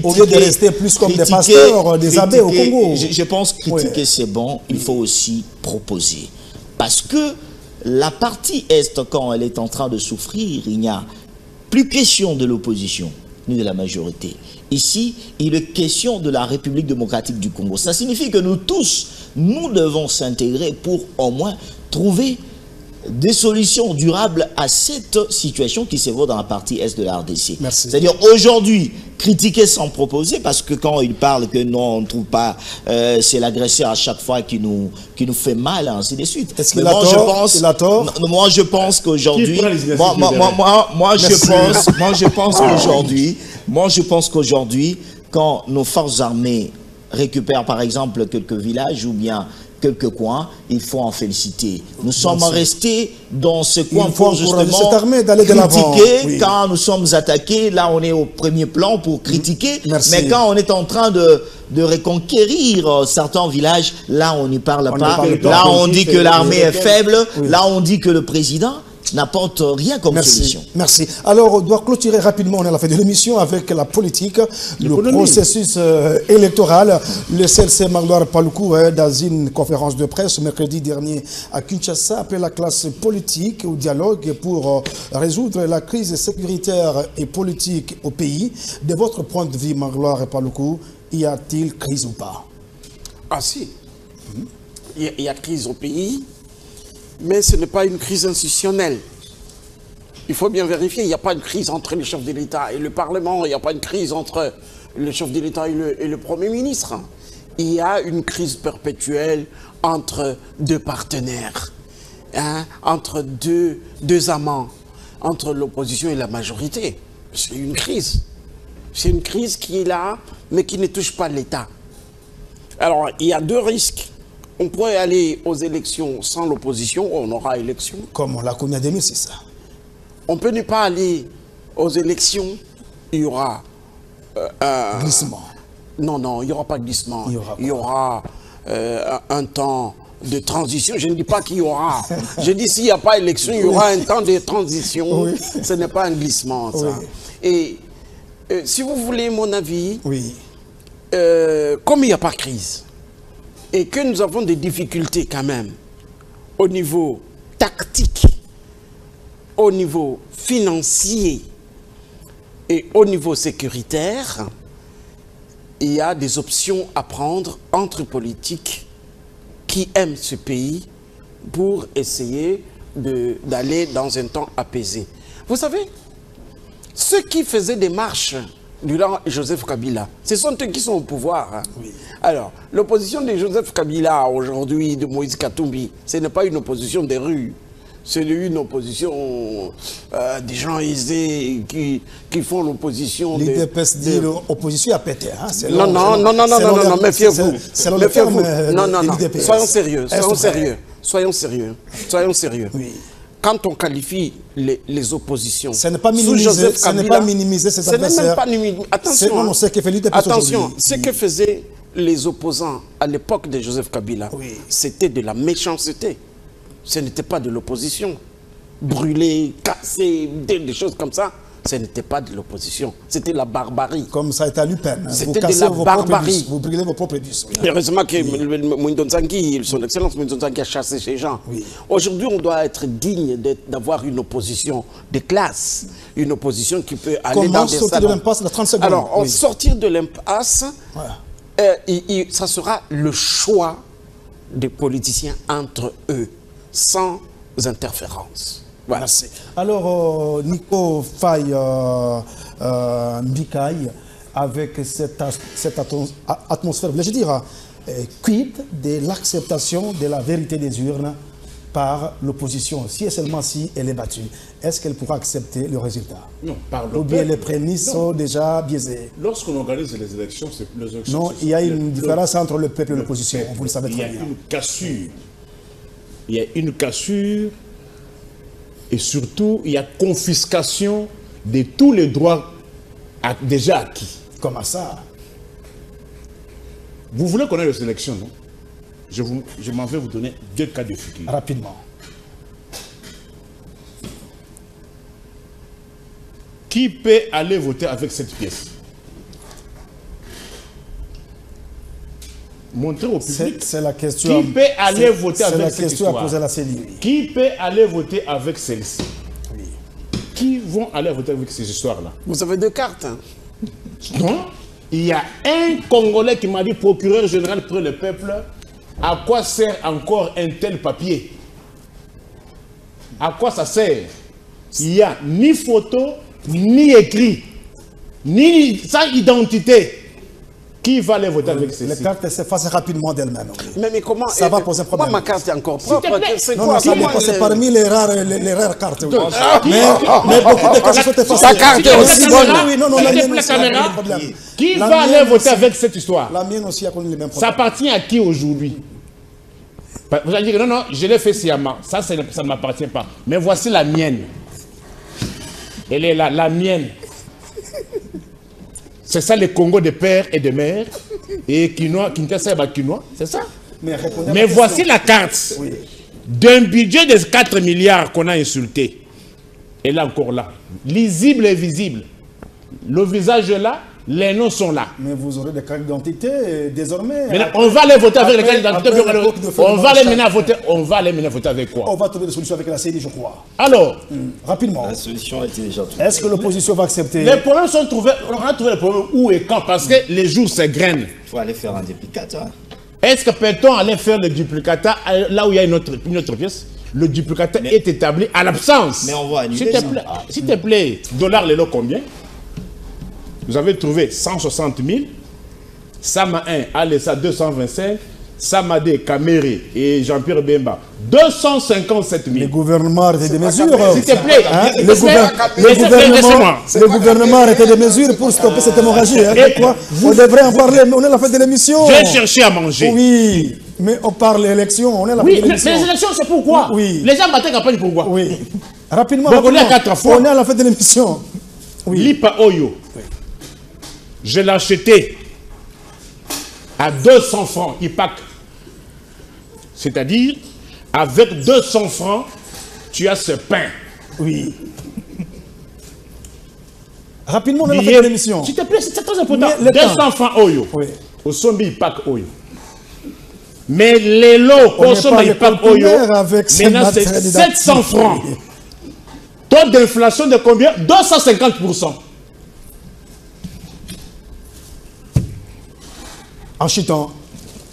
au lieu de rester plus comme des pasteurs, des abbés au Congo? Je pense que critiquer, c'est bon. Il faut aussi proposer. Parce que la partie Est, quand elle est en train de souffrir, il n'y a plus question de l'opposition, ni de la majorité. Ici, il est question de la République démocratique du Congo. Ça signifie que nous tous, nous devons s'intégrer pour au moins trouver des solutions durables à cette situation qui s'évoque dans la partie Est de la RDC. C'est-à-dire aujourd'hui, critiquer sans proposer, parce que quand il parle que non, on ne trouve pas, c'est l'agresseur à chaque fois qui nous fait mal, ainsi de suite. Est-ce qu'il a tort? Il a tort? Moi, je pense qu'aujourd'hui, moi, je pense qu'aujourd'hui, quand nos forces armées récupère par exemple quelques villages ou bien quelques coins, il faut en féliciter. Nous sommes restés dans ce coin pour justement critiquer quand nous sommes attaqués. Là, on est au premier plan pour critiquer. Mais quand on est en train de reconquérir certains villages, là, on n'y parle pas. Là, on dit que l'armée est faible. Là, on dit que le président n'apporte rien comme solution. Merci. Alors, on doit clôturer rapidement, on est à la fin de l'émission, avec la politique, le processus électoral. Le CLC Magloire Paluku, dans une conférence de presse mercredi dernier à Kinshasa, appelle la classe politique au dialogue pour résoudre la crise sécuritaire et politique au pays. De votre point de vue, Magloire Paluku, y a-t-il crise ou pas? Ah si, il y a crise au pays. Mais ce n'est pas une crise institutionnelle. Il faut bien vérifier, il n'y a pas de crise entre le chef de l'État et le Parlement, il n'y a pas de crise entre le chef de l'État et le Premier ministre. Il y a une crise perpétuelle entre deux partenaires, hein, entre deux amants, entre l'opposition et la majorité. C'est une crise. C'est une crise qui est là, mais qui ne touche pas l'État. Alors, il y a deux risques. On pourrait aller aux élections sans l'opposition, on aura élection. Comme on l'a connu en 2006. On peut ne pas aller aux élections, il y aura... glissement. Non, il n'y aura pas de glissement. Il y aura un temps de transition. Je ne dis pas qu'il y aura. Je dis s'il n'y a pas élection, il y aura un temps de transition. Oui. Ce n'est pas un glissement, ça. Oui. Et si vous voulez mon avis, comme il n'y a pas de crise, et que nous avons des difficultés quand même au niveau tactique, au niveau financier et au niveau sécuritaire, il y a des options à prendre entre politiques qui aiment ce pays pour essayer d'aller dans un temps apaisé. Vous savez, ceux qui faisaient des marches durant Joseph Kabila, ce sont eux qui sont au pouvoir. Hein. Oui. Alors, l'opposition de Joseph Kabila aujourd'hui, de Moïse Katumbi, ce n'est pas une opposition des rues. C'est une opposition des gens aisés qui font l'opposition. L'IDPS dit l'opposition à péter. Hein? Non, méfiez-vous. Non, soyons sérieux, soyons sérieux. Oui. Quand on qualifie les oppositions, ce n'est pas minimiser ses adversaires. Ce n'est même pas minimiser. Attention, ce que faisaient les opposants à l'époque de Joseph Kabila, c'était de la méchanceté. Ce n'était pas de l'opposition. Brûler, casser, des choses comme ça, ce n'était pas de l'opposition. C'était la barbarie. Comme ça a été à l'UPEN. C'était de la barbarie. Vous brûlez vos propres bus. Heureusement que son Excellence Moïse Nzangi a chassé ces gens. Oui. Aujourd'hui, on doit être digne d'avoir une opposition de classe. Une opposition qui peut aller dans des salons. Comment sortir de l'impasse dans 30 secondes? Alors, sortir de l'impasse, ça sera le choix des politiciens entre eux, sans interférence. Voilà. Merci. Alors, Nico Faye Mbikaï, avec cette atmosphère, je dirais, quid de l'acceptation de la vérité des urnes par l'opposition, si et seulement si elle est battue, est-ce qu'elle pourra accepter le résultat? Non, par le ou bien les prémices sont déjà biaisées? Lorsqu'on organise les élections, c'est les élections. Non, il y a une différence entre le peuple et l'opposition, vous le savez très bien. Il y a une cassure. Il y a une cassure et surtout, il y a confiscation de tous les droits déjà acquis. Comment ça? Vous voulez connaître les élections, non? Je m'en vais vous donner 2 cas de figure. Rapidement. Qui peut aller voter avec cette pièce? Montrer au public. C'est la question. Qui peut aller voter avec cette histoire? C'est la question à poser à la CENI. Qui peut aller voter avec celle-ci? Oui. Qui vont aller voter avec ces histoires-là? Vous avez 2 cartes. Hein? Non. Il y a un Congolais qui m'a dit, procureur général pour le peuple, à quoi sert encore un tel papier? À quoi ça sert? Il n'y a ni photo, ni écrit, ni sans identité. Qui va aller voter avec ceci? Les cartes s'effacent rapidement d'elles-mêmes. Mais comment ça va poser un problème? Moi, ma carte est encore propre. C'est non, quoi? C'est parmi les rares cartes. Oui. Mais beaucoup de cartes sont effacées. Ta carte est aussi bonne. Oui, non, la mienne aussi. Qui va aller voter avec cette histoire? La mienne aussi a connu les mêmes problèmes. Ça appartient à qui aujourd'hui? Vous allez dire, non, non, je l'ai fait sciemment. Ça ne m'appartient pas. Mais voici la mienne. Elle est là, la mienne. C'est ça le Congo de père et de mère. Et Kinshasa et Kinois, c'est ça. Mais voici la carte d'un budget de 4 milliards qu'on a insulté. Elle est encore là. Lisible et visible. Le visage est là. Les noms sont là. Mais vous aurez des cartes d'identité désormais. Maintenant, on va les voter avec les cartes d'identité. On va les mener à voter. On va les mener à voter avec quoi? On va trouver des solutions avec la CENI, je crois. Alors, rapidement. La solution a été déjà trouvée. Est-ce que l'opposition va accepter? Les problèmes sont trouvés. On a trouvé les problèmes où et quand? Parce que les jours s'égrènent. Il faut aller faire un duplicata. Est-ce que peut-on aller faire le duplicata là où il y a une autre pièce? Le duplicata est établi à l'absence. Mais on va annuler. S'il te plaît, dollars les lots combien? Vous avez trouvé 160 000. Sama 1, Alessa 225. Samadé, Kamere et Jean-Pierre Bemba 257 000. Le gouvernement arrêtait des mesures. S'il te plaît. Hein? Le gouvernement arrêtait des mesures pour stopper cette hémorragie. Hein? Quoi? On devrait en parler, mais on est à la fin de l'émission. J'ai cherché à manger. Oui, mais on parle d'élections. On est à la fin de l'émission. Mais les élections, c'est pourquoi? Oui. Les gens battent campagne pourquoi? Oui. Rapidement. Donc on est à 4 fois. On est à la fin de l'émission. Oui. Lipa Oyo. Oui. Je l'ai acheté à 200 francs, IPAC. C'est-à-dire, avec 200 francs, tu as ce pain. Oui. Rapidement, on est à la fin de l'émission. S'il te plaît, c'est très important. 200 francs Oyo. Oui. Au Sombi IPAC Oyo. Mais les lots consomment IPAC Oyo. Maintenant, c'est 700 francs. Taux d'inflation de combien? 250%. En chutant.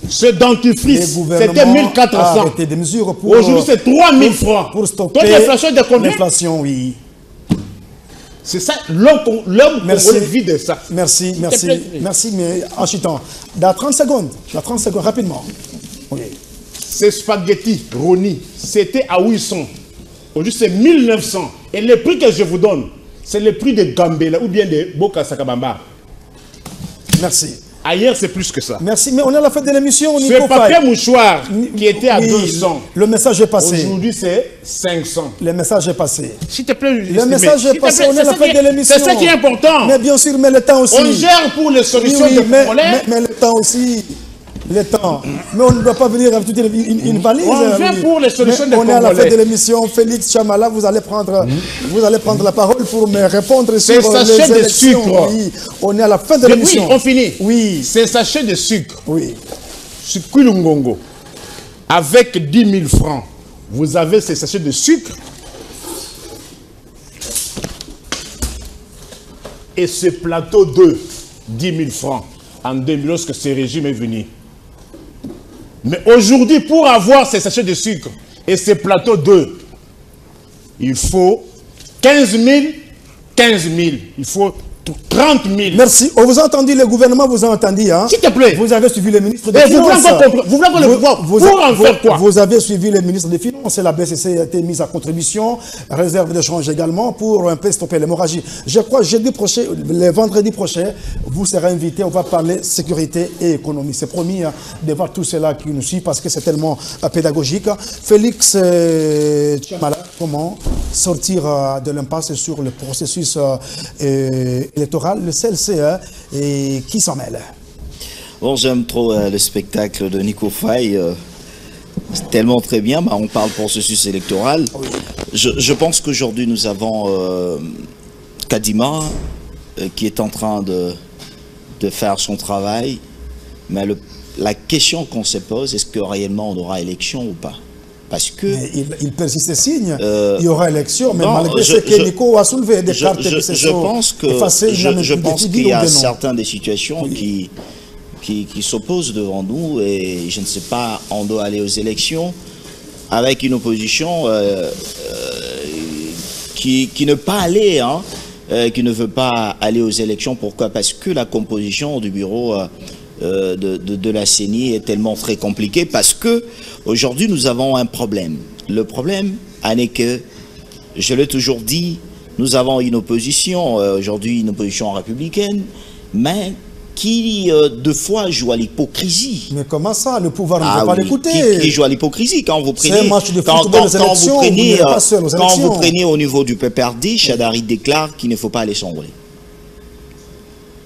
Ce dentifrice, c'était 1400. Aujourd'hui, c'est 3000 francs. Pour stopper l'inflation de combien? L'inflation, oui. C'est ça, l'homme vit de ça. Merci, mais en chutant. Dans 30 secondes, rapidement. Oui. Ces spaghettis, Roni, c'était à 800. Aujourd'hui, c'est 1900. Et le prix que je vous donne, c'est le prix de Gambela ou bien de Boka Sakabamba. Merci. Ailleurs, c'est plus que ça. Merci, mais on est à la fin de l'émission. Ce papier mouchoir qui était à 200. Le message est passé. Aujourd'hui, c'est 500. Le message est passé. S'il te plaît, le message est passé. On est à la fin de l'émission. C'est ça qui est important. Mais bien sûr, mais le temps aussi. On gère pour les solutions de problèmes. Mais le temps aussi. Le temps. Mais on ne doit pas venir avec toute une valise. On vient pour les solutions de problèmes. On est à la fin de l'émission. Félix Chamala, vous allez prendre la parole pour me répondre sur les élections. De sucre. Oui. On est à la fin de l'émission. Oui, on finit. Oui. C'est sachet de sucre. Oui. Sur Kulungongo. Avec 10 000 francs, vous avez ces sachets de sucre. Et ce plateau de 10 000 francs en 2000 lorsque ce régime est venu. Mais aujourd'hui, pour avoir ces sachets de sucre et ces plateaux d'œufs, il faut 15 000, 15 000. Il faut 30 000. Merci. On vous a entendu, le gouvernement vous a entendu. Hein? S'il te plaît. Vous avez suivi le ministre des Finances. Vous voulez le pouvoir pour en faire quoi? Vous avez suivi le ministre des Finances et la BCC a été mise à contribution, réserve d'échange également, pour un peu stopper l'hémorragie. Je crois jeudi prochain, le vendredi prochain, vous serez invité. On va parler sécurité et économie. C'est promis hein, de voir tout cela qui nous suit parce que c'est tellement pédagogique. Félix Chamala, comment sortir de l'impasse sur le processus électoral, le CLCE, et qui s'en mêle? Bon, j'aime trop le spectacle de Nico Faye. C'est tellement très bien. Bah, on parle processus électoral. Oui. Je pense qu'aujourd'hui, nous avons Kadima qui est en train de faire son travail. Mais la question qu'on se pose, est-ce que réellement on aura élection ou pas? Parce que il persiste et signe. Il y aura élection, mais malgré ce que Nico a soulevé des cartes qui se sont effacées, je pense qu'il y a certaines des situations qui s'opposent devant nous et je ne sais pas, on doit aller aux élections avec une opposition qui ne pas aller, hein, qui ne veut pas aller aux élections. Pourquoi? Parce que la composition du bureau de la CENI est tellement très compliqué parce que aujourd'hui nous avons un problème. Le problème est que, je l'ai toujours dit, nous avons une opposition, aujourd'hui une opposition républicaine, mais qui, de fois, joue à l'hypocrisie. Mais comment ça? Le pouvoir ne veut pas l'écouter. Qui joue à l'hypocrisie. Quand vous prenez, quand vous prenez au niveau du PPRD, Chadari déclare qu'il ne faut pas aller s'enrôler.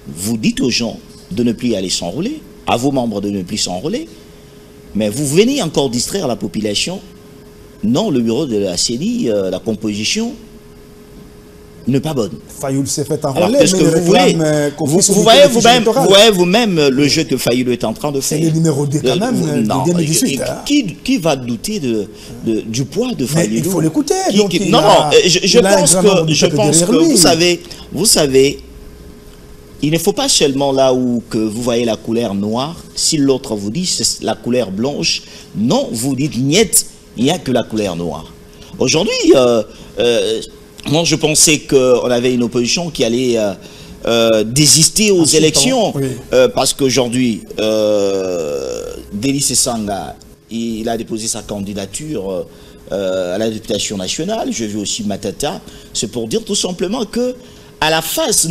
Vous dites aux gens de ne plus aller s'enrôler, à vos membres de ne plus s'enrôler, mais vous venez encore distraire la population. Non, le bureau de la CENI, la composition, n'est pas bonne. Fayoul s'est fait enrôler. Alors qu'est-ce que vous voulez? Vous voyez vous-même le jeu que Fayoul est en train de faire. C'est le numéro 2 quand même, de 2018. Qui va douter du poids de Fayoul? Il faut l'écouter. Non, je pense que vous savez, il ne faut pas seulement là où que vous voyez la couleur noire, si l'autre vous dit c'est la couleur blanche, non, vous dites niet, il n'y a que la couleur noire. Aujourd'hui, moi je pensais qu'on avait une opposition qui allait désister aux élections, parce qu'aujourd'hui, Délice Sanga, il a déposé sa candidature à la députation nationale, je vu aussi Matata, c'est pour dire tout simplement que à la face,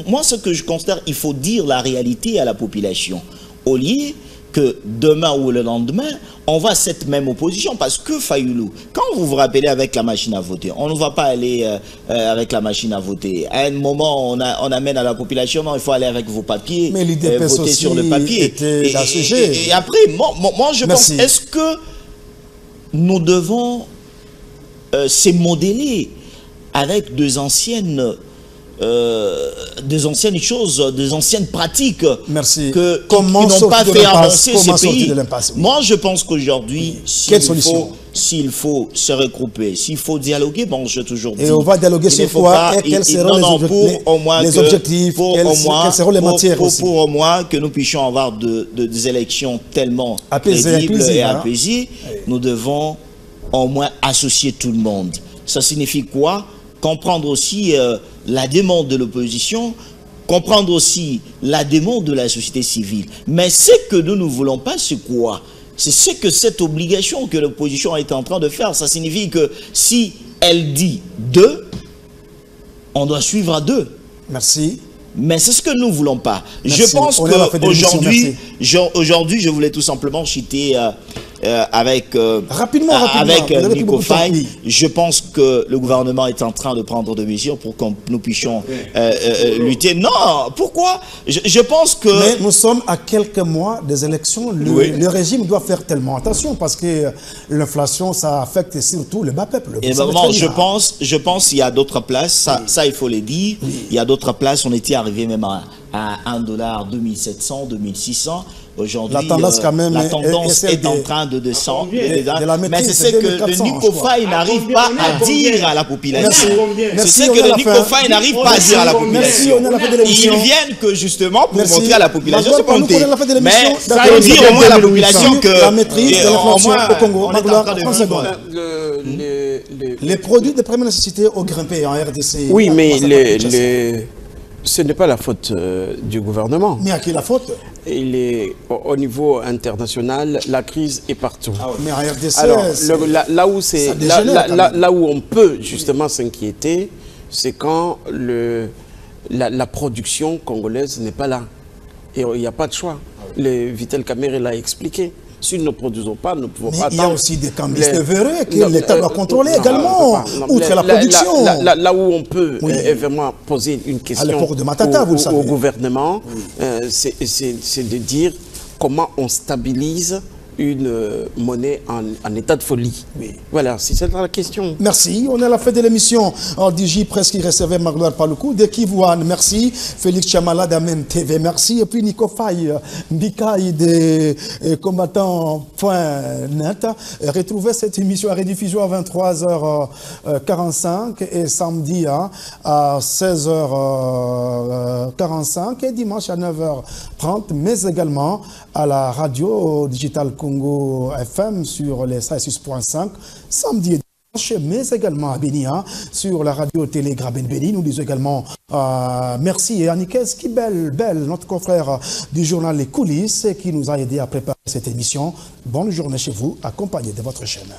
moi ce que je considère, il faut dire la réalité à la population, au lieu que demain ou le lendemain, on va à cette même opposition, parce que Fayoulou, quand vous vous rappelez avec la machine à voter, on ne va pas aller avec la machine à voter. À un moment, on amène à la population, non, il faut aller avec vos papiers, voter sur le papier. Et après, moi je pense, est-ce que nous devons se modeler avec deux anciennes choses, des anciennes pratiques qui n'ont pas fait avancer ce pays. Moi, je pense qu'aujourd'hui, s'il faut se regrouper, s'il faut dialoguer, bon, j'ai toujours dit. Et on va dialoguer sur quoi? Et quels seront les objectifs? Quelles seront les matières aussi? Pour au moins que nous puissions avoir des élections tellement crédibles et apaisées, nous devons au moins associer tout le monde. Ça signifie quoi? Comprendre aussi la demande de l'opposition, comprendre aussi la demande de la société civile. Mais ce que nous ne voulons pas, c'est quoi? C'est ce que cette obligation que l'opposition est en train de faire. Ça signifie que si elle dit 2, on doit suivre à 2. Merci. Mais c'est ce que nous ne voulons pas. Merci. Je pense qu'aujourd'hui, je voulais tout simplement citer avec Nico Faye. Je pense que le gouvernement est en train de prendre des mesures pour que nous puissions lutter. Non, pourquoi? Je pense que... Mais nous sommes à quelques mois des élections. Le régime doit faire tellement attention parce que l'inflation, ça affecte surtout le bas peuple. Et vraiment, je pense qu'il y a d'autres places, ça il faut le dire. Il y a d'autres places, on était arrivé même à $1, 2700, 2600. Aujourd'hui, la tendance est en train de descendre. Mais c'est ce que le Nico Faye n'arrive pas à dire à la population. C'est ce que le Nico Faye n'arrive pas à dire à la population. Ils viennent que justement pour montrer à la population ce qu'on dit. Mais ça veut dire au moins à la population que la maîtrise de l'inflation au Congo. Les produits de première nécessité ont grimpé en RDC. Oui, mais ce n'est pas la faute du gouvernement. Mais à qui la faute? Il est au niveau international, la crise est partout. Ah ouais, mais en RDC, alors, là où on peut justement s'inquiéter, c'est quand la production congolaise n'est pas là. Et il n'y a pas de choix. Vital Kamerhe l'a expliqué. Si nous ne produisons pas, nous ne pouvons pas attendre. Il y a aussi des cambistes véreux que l'État doit contrôler également, outre la production. Là où on peut vraiment poser une question au gouvernement, c'est de dire comment on stabilise une monnaie en état de folie. Oui. Voilà, c'est ça la question. Merci. On est à la fin de l'émission. En DJ presque recevait Magloire Paloukou. De Kivouane, merci. Félix Chamala d'Amen TV, merci. Et puis Nico Faye, Mbikaï de combattant.net. Retrouvez cette émission à rediffusion à 23h45 et samedi à 16h45 et dimanche à 9h30, mais également à la radio Digital Congo FM sur les 6.5 samedi et mais également à Béni, sur la radio-télé Graben Béni. Nous disons également merci à Anikes Kibel, notre confrère du journal Les Coulisses, qui nous a aidé à préparer cette émission. Bonne journée chez vous, accompagné de votre chaîne.